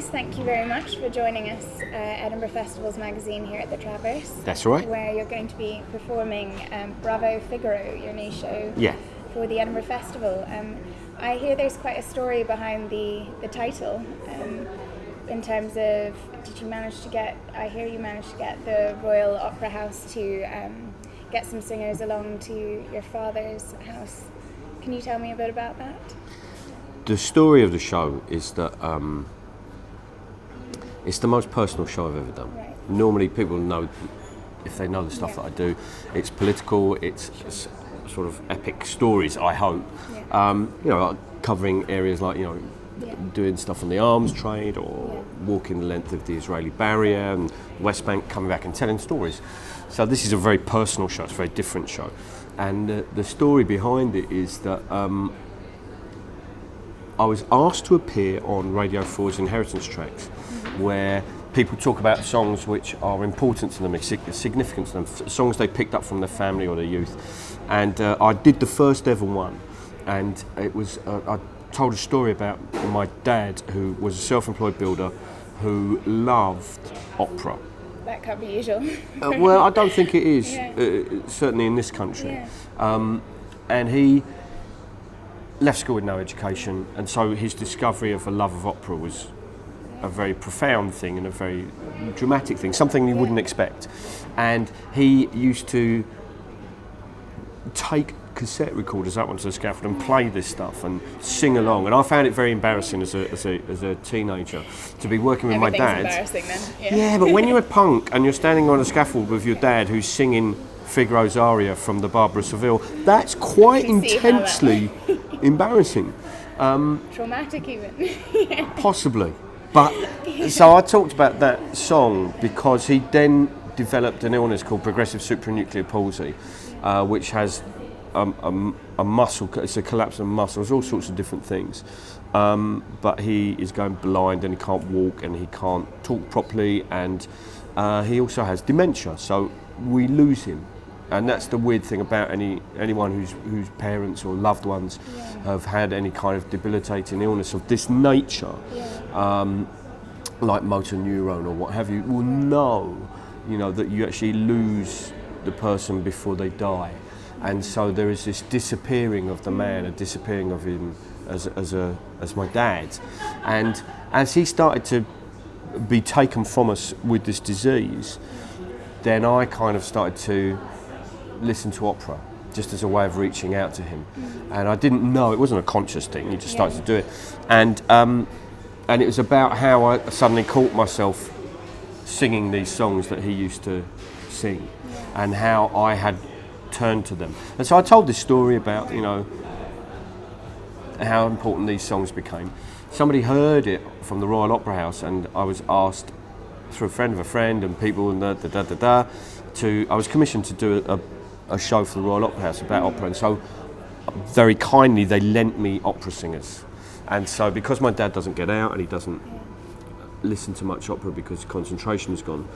Lewis, thank you very much for joining us at Edinburgh Festival's magazine here at the Traverse. That's right. Where you're going to be performing Bravo Figaro, your new show, for the Edinburgh Festival. I hear there's quite a story behind the title in terms of, I hear you managed to get the Royal Opera House to get some singers along to your father's house. Can you tell me a bit about that? The story of the show is that it's the most personal show I've ever done. Right. Normally people know, if they know the stuff that I do, it's political, it's sort of epic stories, I hope. Yeah. Covering areas like, doing stuff on the arms trade or walking the length of the Israeli barrier and West Bank, coming back and telling stories. So this is a very personal show, it's a very different show. And the story behind it is that I was asked to appear on Radio 4's Inheritance Tracks, where people talk about songs which are important to them, significant to them, songs they picked up from their family or their youth. And I did the first ever one, and it was I told a story about my dad, who was a self-employed builder, who loved opera. That can't be usual. Well, I don't think it is, certainly in this country. Yeah. And he left school with no education, and so his discovery of a love of opera was a very profound thing and a very dramatic thing, something you wouldn't expect. And he used to take cassette recorders up onto the scaffold and play this stuff and sing along, and I found it very embarrassing as a teenager to be working with my dad. Embarrassing then. Yeah, but when you're a punk and you're standing on a scaffold with your dad who's singing Figaro's aria from the Barber of Seville, that's quite intensely embarrassing. Traumatic even. Possibly. But so I talked about that song because he then developed an illness called progressive supranuclear palsy, which has a muscle, it's a collapse of muscles, all sorts of different things. But he is going blind and he can't walk and he can't talk properly, and he also has dementia, so we lose him. And that's the weird thing about anyone whose parents or loved ones have had any kind of debilitating illness of this nature, like motor neuron or what have you, will know, that you actually lose the person before they die. And so there is this disappearing of the man, a disappearing of him as my dad. And as he started to be taken from us with this disease, then I kind of started to listen to opera just as a way of reaching out to him. And I didn't know, it wasn't a conscious thing, you just started to do it. And it was about how I suddenly caught myself singing these songs that he used to sing, and how I had turned to them. And so I told this story about, how important these songs became. Somebody heard it from the Royal Opera House, and I was asked through a friend of a friend and people and I was commissioned to do a show for the Royal Opera House about opera, and so very kindly they lent me opera singers. And so because my dad doesn't get out and he doesn't listen to much opera because concentration is gone,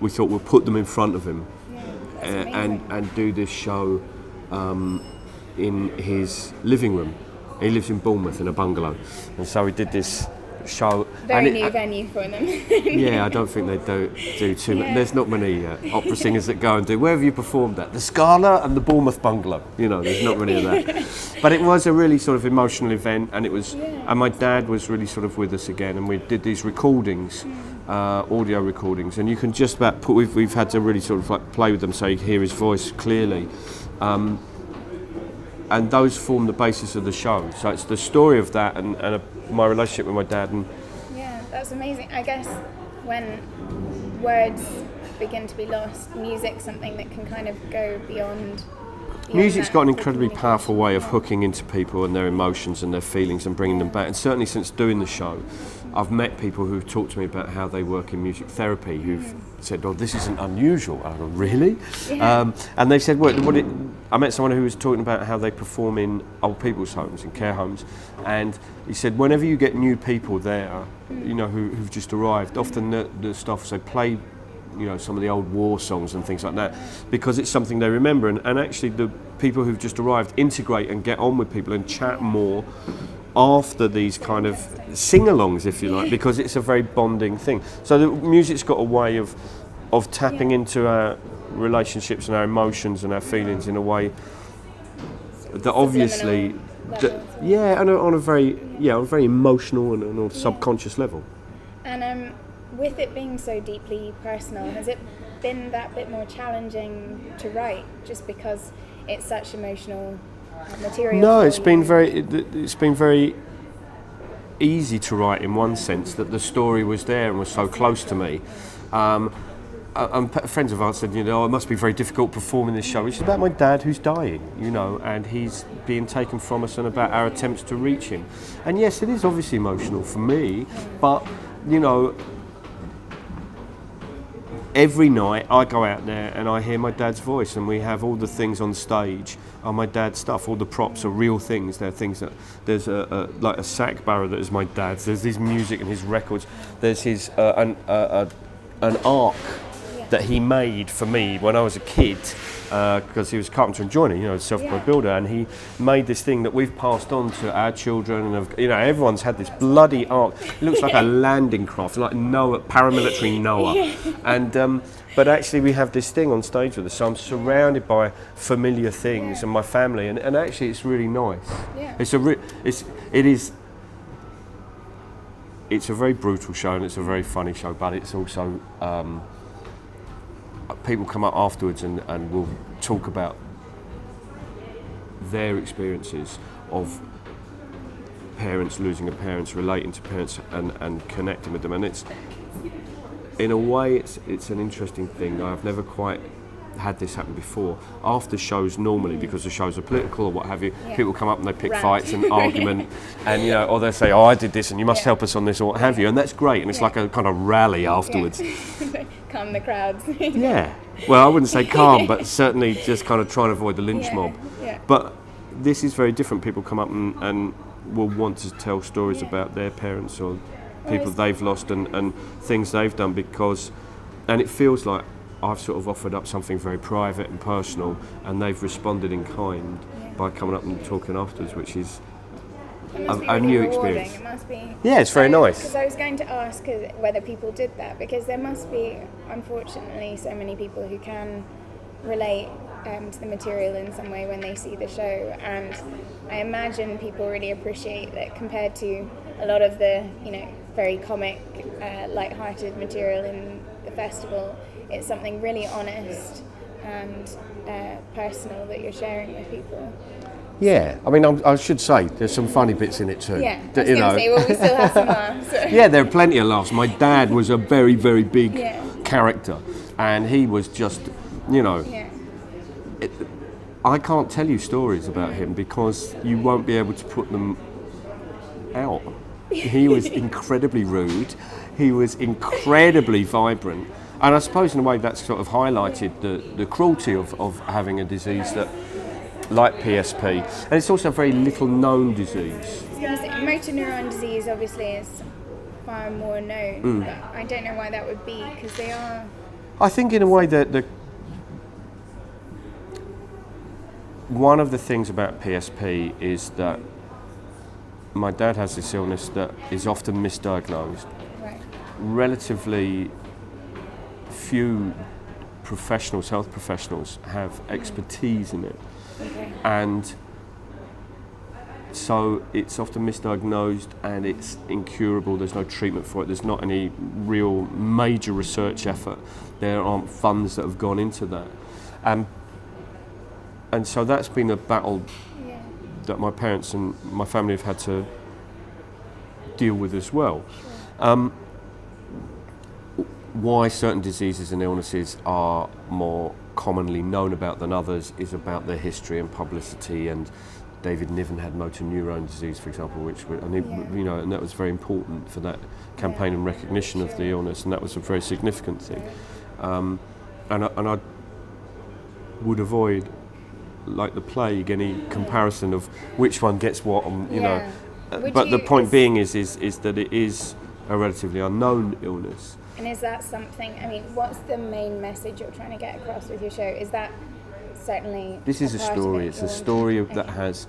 we thought we'll put them in front of him and do this show in his living room. He lives in Bournemouth in a bungalow, and so we did this show. Very new venue for them. Yeah, I don't think they do too much. There's not many opera singers that go and do. Where have you performed at? The Scala and the Bournemouth bungalow. There's not many of that. But it was a really sort of emotional event, and it was. And my dad was really sort of with us again, and we did these recordings, audio recordings, and you can just about we've had to really sort of like play with them so you can hear his voice clearly. And those form the basis of the show. So it's the story of that and my relationship with my dad. Yeah, that's amazing. I guess when words begin to be lost, music's something that can kind of go beyond Music's got an incredibly powerful way of hooking into people and their emotions and their feelings and bringing them back. And certainly since doing the show, I've met people who've talked to me about how they work in music therapy who've said, "Oh, this isn't unusual." I go, "Really?" Yeah. And they said, I met someone who was talking about how they perform in old people's homes, in care homes, and he said, whenever you get new people there, who've just arrived, often the staff say, play some of the old war songs and things like that, because it's something they remember, and actually the people who've just arrived integrate and get on with people and chat more after these kind of sing-alongs, if you like, because it's a very bonding thing. So the music's got a way of tapping into our relationships and our emotions and our feelings in a way that obviously, on a very emotional and on a subconscious level. And with it being so deeply personal, has it been that bit more challenging to write, just because it's such emotional material? No, it's been very easy to write in one sense, that the story was there and was so close to me. And friends of ours said, it must be very difficult performing this show, which is about my dad who's dying, and he's being taken from us, and about our attempts to reach him. And yes, it is obviously emotional for me, but, every night I go out there and I hear my dad's voice, and we have all the things on stage are my dad's stuff. All the props are real things. They're things that there's like a sack barrow that is my dad's. There's his music and his records. There's his an ark that he made for me when I was a kid, because he was a carpenter and joiner, self-employed builder, and he made this thing that we've passed on to our children, and everyone's had this bloody ark. It looks like a landing craft, like Noah, paramilitary Noah, and but actually we have this thing on stage with us, so I'm surrounded by familiar things and my family, and actually it's really nice. It's a very brutal show and it's a very funny show, but it's also people come up afterwards and will talk about their experiences of parents losing a parents, relating to parents and connecting with them, and it's in a way it's an interesting thing. I've never quite had this happen before. After shows normally, because the shows are political or what have you, people come up and they pick fights and argument, and or they say, I did this and you must help us on this or what have you, and that's great, and it's like a kind of rally afterwards. Calm the crowds. Well, I wouldn't say calm, but certainly just kind of trying to avoid the lynch mob. But this is very different. People come up and will want to tell stories about their parents or people they've lost and things they've done, and it feels like I've sort of offered up something very private and personal, and they've responded in kind by coming up and talking afterwards, which is a new experience. It must be. Yeah, it's very nice. Because I was going to ask whether people did that, because there must be, unfortunately, so many people who can relate to the material in some way when they see the show, and I imagine people really appreciate that compared to a lot of the, very comic, light-hearted material in the festival. It's something really honest and personal that you're sharing with people. Yeah, I mean, I should say there's some funny bits in it too. Yeah, I was going to say, well, we still have some laughs. So. Yeah, there are plenty of laughs. My dad was a very, very big character, and he was just, I can't tell you stories about him because you won't be able to put them out. He was incredibly rude. He was incredibly vibrant. And I suppose in a way that's sort of highlighted the cruelty of having a disease that, like PSP, and it's also a very little known disease. Motor neuron disease obviously is far more known, but I don't know why that would be, because they are... I think in a way that one of the things about PSP is that my dad has this illness that is often misdiagnosed. Right. Relatively few professionals, health professionals, have expertise in it. Okay. And so it's often misdiagnosed and it's incurable. There's no treatment for it. There's not any real major research effort. There aren't funds that have gone into that. And so that's been a battle that my parents and my family have had to deal with as well. Why certain diseases and illnesses are more commonly known about than others is about their history and publicity, and David Niven had motor neuron disease, for example, and that was very important for that campaign and recognition of the illness, and that was a very significant thing. And I would avoid, like the plague, any comparison of which one gets what, But the point being is that it is a relatively unknown illness. And is that something, what's the main message you're trying to get across with your show? Is that certainly... This is a story. It's a story that has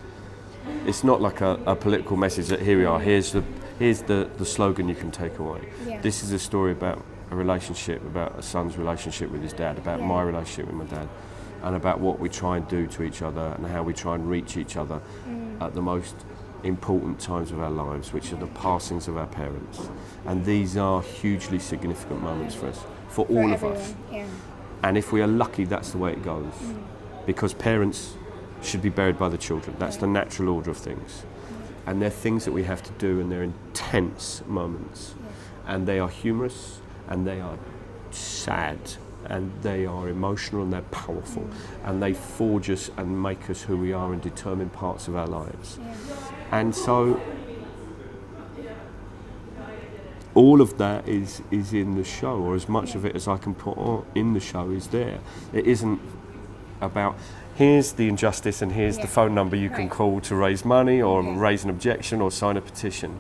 It's not like a political message that here we are, here's the slogan you can take away. Yeah. This is a story about a relationship, about a son's relationship with his dad, about my relationship with my dad, and about what we try and do to each other and how we try and reach each other at the most important times of our lives, which are the passings of our parents. And these are hugely significant moments for us, for all of us. Yeah. And if we are lucky, that's the way it goes. Because parents should be buried by the children. That's the natural order of things. And they're things that we have to do, and they're intense moments. And they are humorous, and they are sad, and they are emotional, and they're powerful. And they forge us and make us who we are in determined parts of our lives. And so all of that is in the show, or as much of it as I can put on in the show is there. It isn't about here's the injustice and here's the phone number you can call to raise money or raise an objection or sign a petition.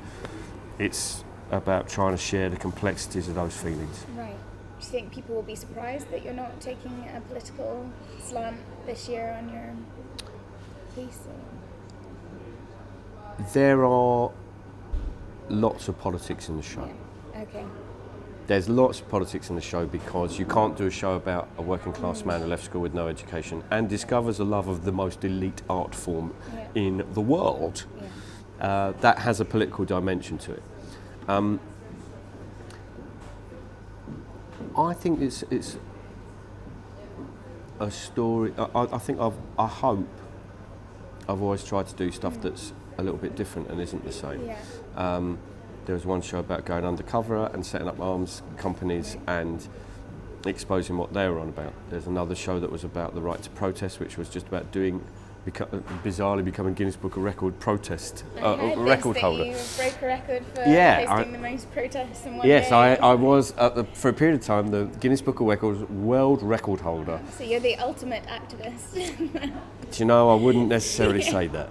It's about trying to share the complexities of those feelings. Right. Do you think people will be surprised that you're not taking a political slant this year on your piece? There are lots of politics in the show. Yeah. Okay. There's lots of politics in the show because you can't do a show about a working class man who left school with no education and discovers a love of the most elite art form in the world. That has a political dimension to it. I think it's a story. I hope I've always tried to do stuff that's a little bit different and isn't the same. There was one show about going undercover and setting up arms companies and exposing what they were on about. There's another show that was about the right to protest, which was just about bizarrely becoming Guinness Book of Record protest record holder. You broke a record for hosting the most protests in one day. Yes, I was for a period of time the Guinness Book of Records world record holder. So you're the ultimate activist. Do you know, I wouldn't necessarily say that,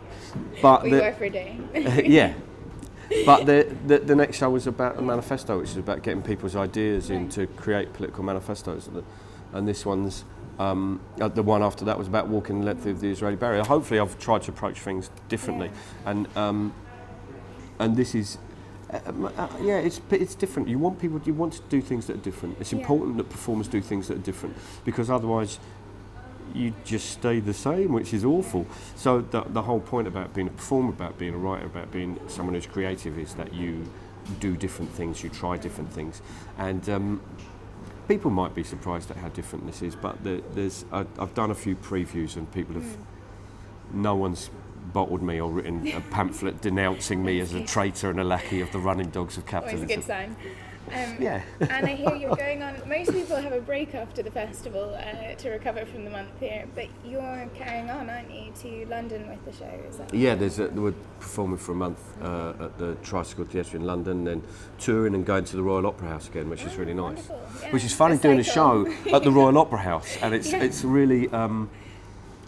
but we were for a day. Yeah. But the next show was about a manifesto, which is about getting people's ideas in to create political manifestos. And this one's, the one after that was about walking the length of the Israeli barrier. Hopefully I've tried to approach things differently. And this is, it's different. You want to do things that are different. It's important that performers do things that are different, because otherwise you just stay the same, which is awful. So the whole point about being a performer, about being a writer, about being someone who's creative is that you do different things, you try different things. And people might be surprised at how different this is, but I've done a few previews and people have, no one's bottled me or written a pamphlet denouncing me as a traitor and a lackey of the running dogs of capitalism. Always a good sign. And I hear you're going on, most people have a break after the festival to recover from the month here, but you're carrying on, aren't you, to London with the show? Is that we're performing for a month at the Tricycle Theatre in London, then touring and going to the Royal Opera House again, which is really nice. Yeah. Which is funny, doing a show at the Royal Opera House, and it's really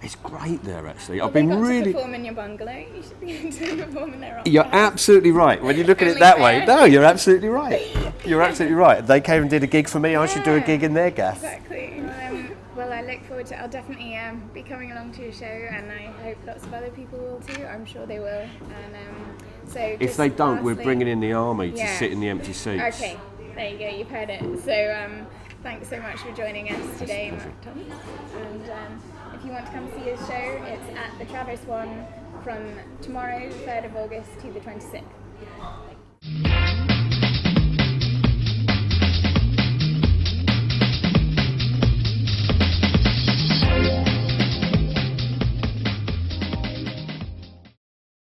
it's great there actually. Well, I've been really. To perform in your bungalow. You should be able to perform in their opera You're house. Absolutely right. When you look at it that way, no, you're absolutely right. You're absolutely right. They came and did a gig for me. I should do a gig in their gaff. Exactly. Well, I look forward to. I'll definitely be coming along to your show, and I hope lots of other people will too. I'm sure they will. And so if they don't, we're bringing in the army to sit in the empty seats. Okay, there you go. You've heard it. So thanks so much for joining us today, Matt Thomas. And if you want to come see his show, it's at the Traverse One from tomorrow, 3rd of August, to the 26th.